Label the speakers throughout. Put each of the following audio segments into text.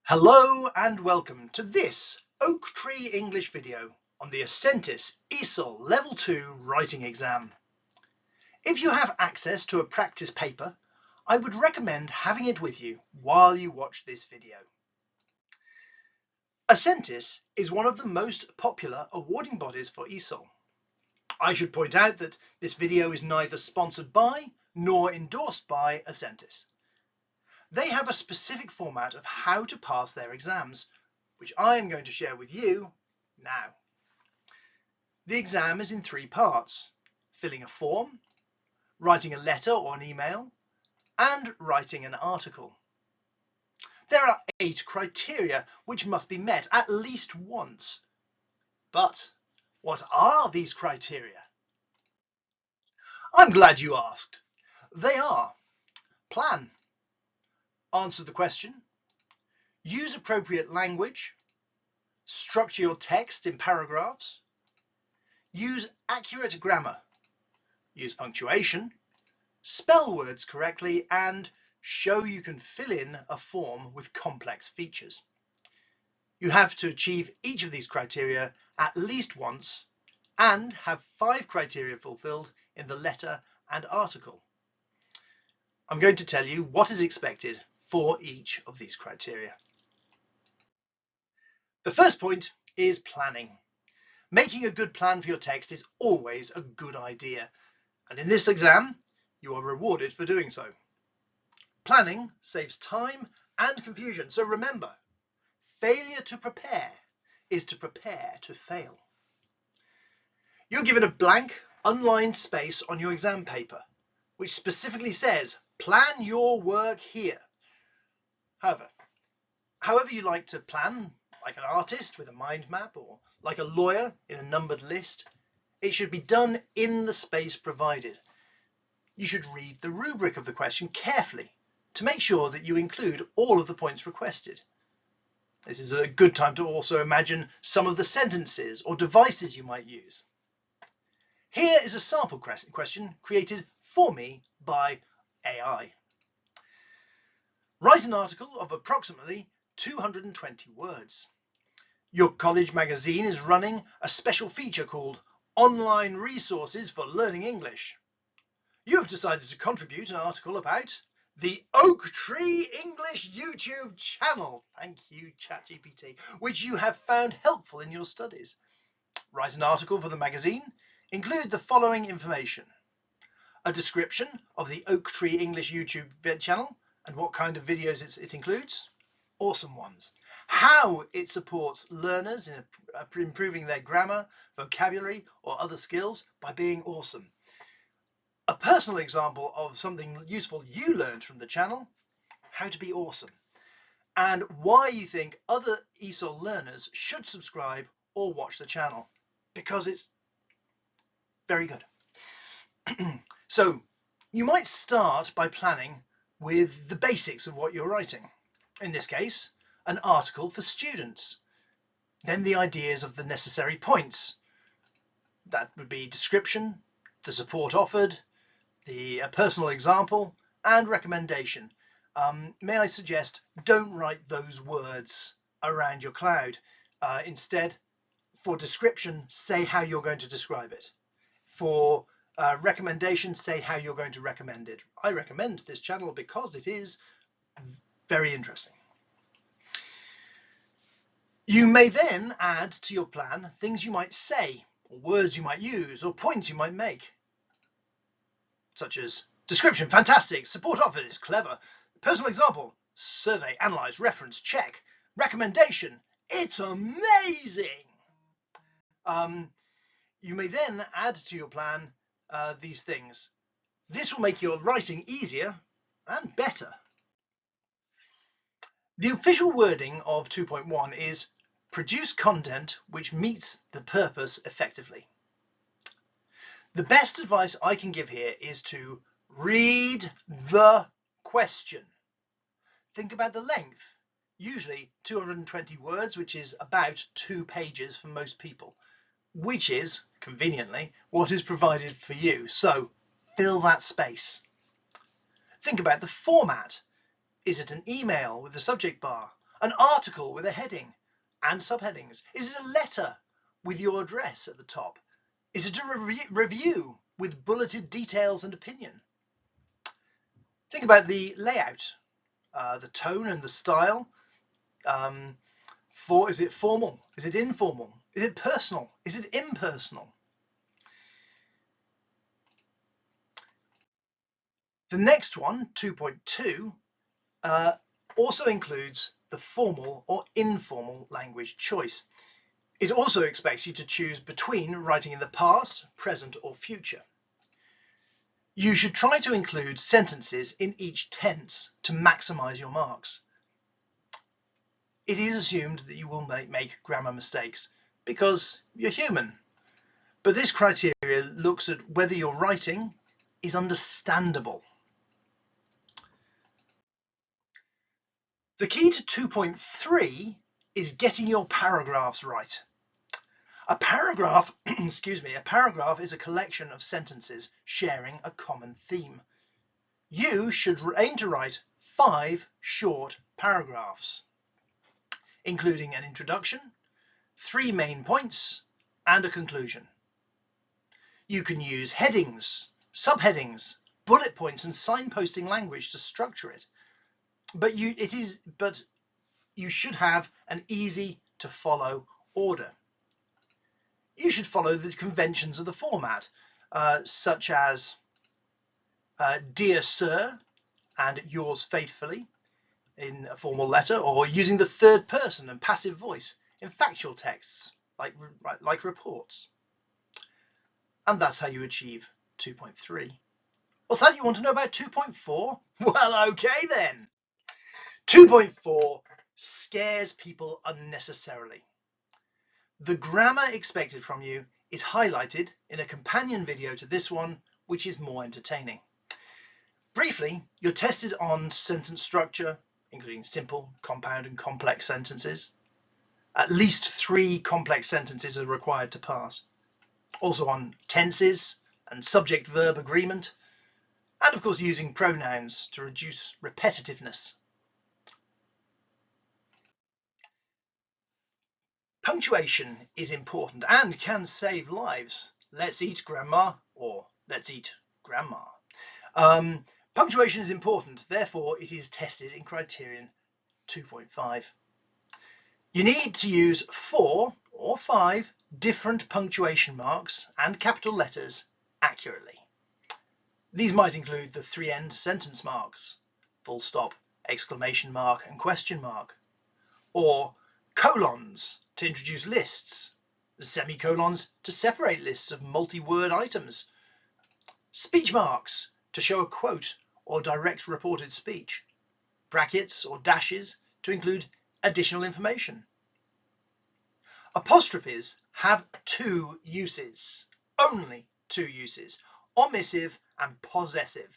Speaker 1: Hello and welcome to this Oak Tree English video on the Ascentis ESOL Level 2 writing exam. If you have access to a practice paper, I would recommend having it with you while you watch this video. Ascentis is one of the most popular awarding bodies for ESOL. I should point out that this video is neither sponsored by nor endorsed by Ascentis. They have a specific format of how to pass their exams, which I am going to share with you now. The exam is in 3 parts: filling a form, writing a letter or an email, and writing an article. There are 8 criteria which must be met at least once. But what are these criteria? I'm glad you asked. They are: plan, answer the question, use appropriate language, structure your text in paragraphs, use accurate grammar, use punctuation, spell words correctly, and show you can fill in a form with complex features. You have to achieve each of these criteria at least once and have 5 criteria fulfilled in the letter and article. I'm going to tell you what is expected for each of these criteria. The first point is planning. Making a good plan for your text is always a good idea, and in this exam you are rewarded for doing so. Planning saves time and confusion, so remember, failure to prepare is to prepare to fail. You're given a blank, unlined space on your exam paper, which specifically says, plan your work here. However you like to plan, like an artist with a mind map or like a lawyer in a numbered list, it should be done in the space provided. You should read the rubric of the question carefully to make sure that you include all of the points requested. This is a good time to also imagine some of the sentences or devices you might use. Here is a sample question created for me by AI. Write an article of approximately 220 words. Your college magazine is running a special feature called Online Resources for Learning English. You have decided to contribute an article about the Oak Tree English YouTube channel, thank you ChatGPT, which you have found helpful in your studies. Write an article for the magazine. Include the following information: a description of the Oak Tree English YouTube channel and what kind of videos it includes, awesome ones, how it supports learners in improving their grammar, vocabulary or other skills by being awesome, a personal example of something useful you learned from the channel, how to be awesome, and why you think other ESOL learners should subscribe or watch the channel, because it's very good. So you might start by planning with the basics of what you're writing. In this case, an article for students. Then the ideas of the necessary points. That would be description, the support offered, the personal example, and recommendation. May I suggest, don't write those words around your cloud. Instead, for description, say how you're going to describe it. For recommendation, say how you're going to recommend it. I recommend this channel because it is very interesting. You may then add to your plan things you might say, or words you might use, or points you might make, such as description, fantastic, support offered is clever, personal example, survey, analyze, reference, check, recommendation, it's amazing. You may then add to your plan these things. This will make your writing easier and better. The official wording of 2.1 is produce content which meets the purpose effectively. The best advice I can give here is to read the question. Think about the length, usually 220 words, which is about 2 pages for most people, which is, conveniently, what is provided for you. So fill that space. Think about the format. Is it an email with a subject bar, An article with a heading and subheadings? Is it a letter with your address at the top? Is it a review with bulleted details and opinion? Think about the layout, the tone and the style. Is it formal? Is it informal? Is it personal? Is it impersonal? The next one, 2.2, also includes the formal or informal language choice. It also expects you to choose between writing in the past, present, or future. You should try to include sentences in each tense to maximize your marks. It is assumed that you will make grammar mistakes because you're human. But this criteria looks at whether your writing is understandable. The key to 2.3 is getting your paragraphs right. A paragraph, a paragraph is a collection of sentences sharing a common theme. You should aim to write 5 short paragraphs, including an introduction, 3 main points, and a conclusion. You can use headings, subheadings, bullet points, and signposting language to structure it. But you should have an easy to follow order. You should follow the conventions of the format, such as Dear Sir and Yours Faithfully in a formal letter, or using the third person and passive voice in factual texts like reports. And that's how you achieve 2.3. What's that? You want to know about 2.4? Well, okay then. 2.4 scares people unnecessarily. The grammar expected from you is highlighted in a companion video to this one, which is more entertaining. Briefly, you're tested on sentence structure, including simple, compound, and complex sentences. At least 3 complex sentences are required to pass. Also on tenses and subject-verb agreement, and of course using pronouns to reduce repetitiveness. Punctuation is important and can save lives. Let's eat grandma, or let's eat grandma. Punctuation is important, therefore it is tested in criterion 2.5. You need to use 4 or 5 different punctuation marks and capital letters accurately. These might include the 3-end sentence marks, full stop, exclamation mark, and question mark, or colons to introduce lists, semicolons to separate lists of multi-word items, speech marks to show a quote or direct reported speech, brackets or dashes to include additional information. Apostrophes have 2 uses, only 2 uses, omissive and possessive.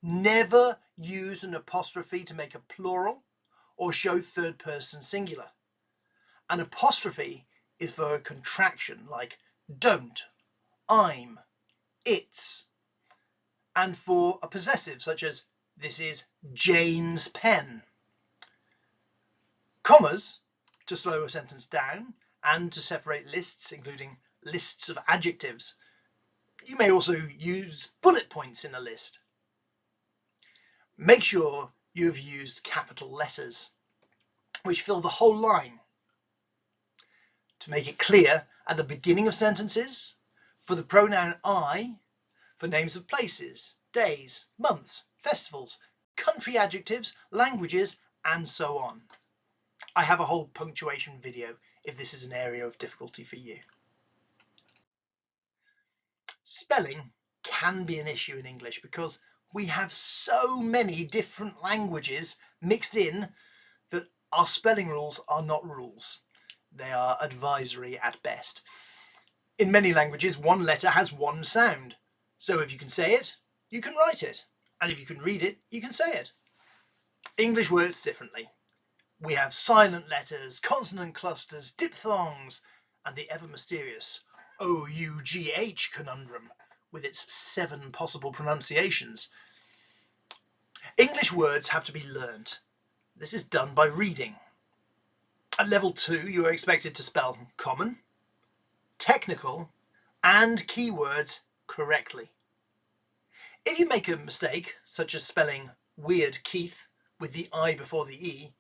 Speaker 1: Never use an apostrophe to make a plural or show third person singular. An apostrophe is for a contraction like don't, I'm, it's, and for a possessive such as this is Jane's pen. Commas to slow a sentence down and to separate lists, including lists of adjectives. You may also use bullet points in a list. Make sure you have used capital letters, which fill the whole line. To make it clear, at the beginning of sentences, for the pronoun I, for names of places, days, months, festivals, country adjectives, languages, and so on. I have a whole punctuation video if this is an area of difficulty for you. Spelling can be an issue in English because we have so many different languages mixed in that our spelling rules are not rules. They are advisory at best. In many languages, one letter has one sound. So if you can say it, you can write it. And if you can read it, you can say it. English works differently. We have silent letters, consonant clusters, diphthongs, and the ever mysterious OUGH conundrum with its 7 possible pronunciations. English words have to be learnt. This is done by reading, At level 2, you are expected to spell common, technical, and keywords correctly. If you make a mistake, such as spelling weird Keith with the I before the E,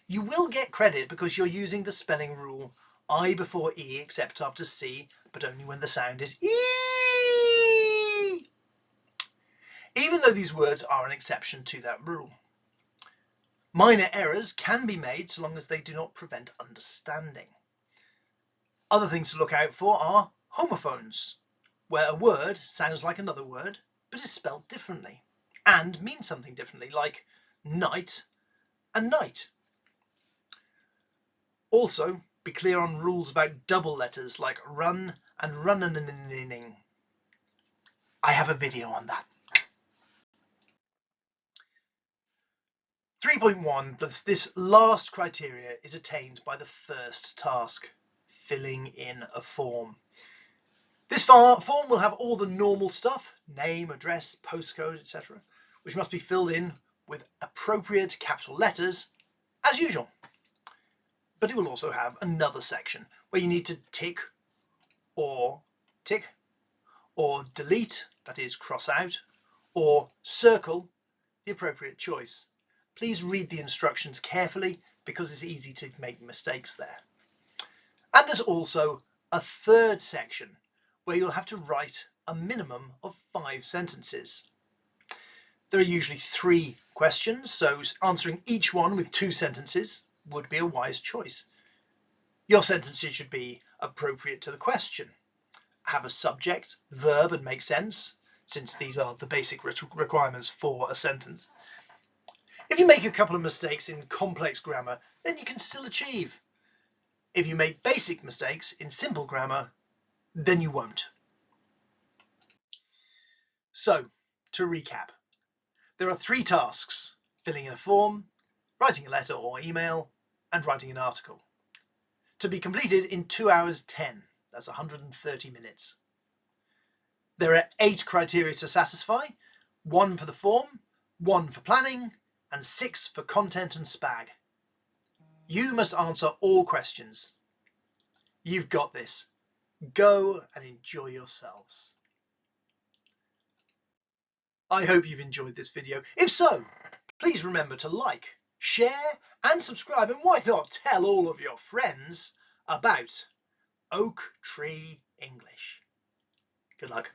Speaker 1: you will get credit because you're using the spelling rule I before E except after C, but only when the sound is E. Even though these words are an exception to that rule. Minor errors can be made so long as they do not prevent understanding. Other things to look out for are homophones, where a word sounds like another word but is spelled differently and means something differently, like night and night. Also, be clear on rules about double letters like run and running. I have a video on that. 3.1, this last criteria is attained by the first task, filling in a form. This form will have all the normal stuff, name, address, postcode, etc., which must be filled in with appropriate capital letters, as usual. But it will also have another section where you need to tick or delete, that is cross out, or circle the appropriate choice. Please read the instructions carefully because it's easy to make mistakes there. And there's also a third section where you'll have to write a minimum of 5 sentences. There are usually 3 questions, so answering each one with 2 sentences would be a wise choice. Your sentences should be appropriate to the question, have a subject, verb, and make sense, since these are the basic requirements for a sentence. If you make a couple of mistakes in complex grammar, then you can still achieve. If you make basic mistakes in simple grammar, then you won't. So, to recap, there are 3 tasks: filling in a form, writing a letter or email, and writing an article. To be completed in 2 hours 10, that's 130 minutes. There are 8 criteria to satisfy, 1 for the form, 1 for planning, and 6 for content and spag. You must answer all questions. You've got this. Go and enjoy yourselves. I hope you've enjoyed this video. If so, please remember to like, share and subscribe, and why not tell all of your friends about Oak Tree English. Good luck.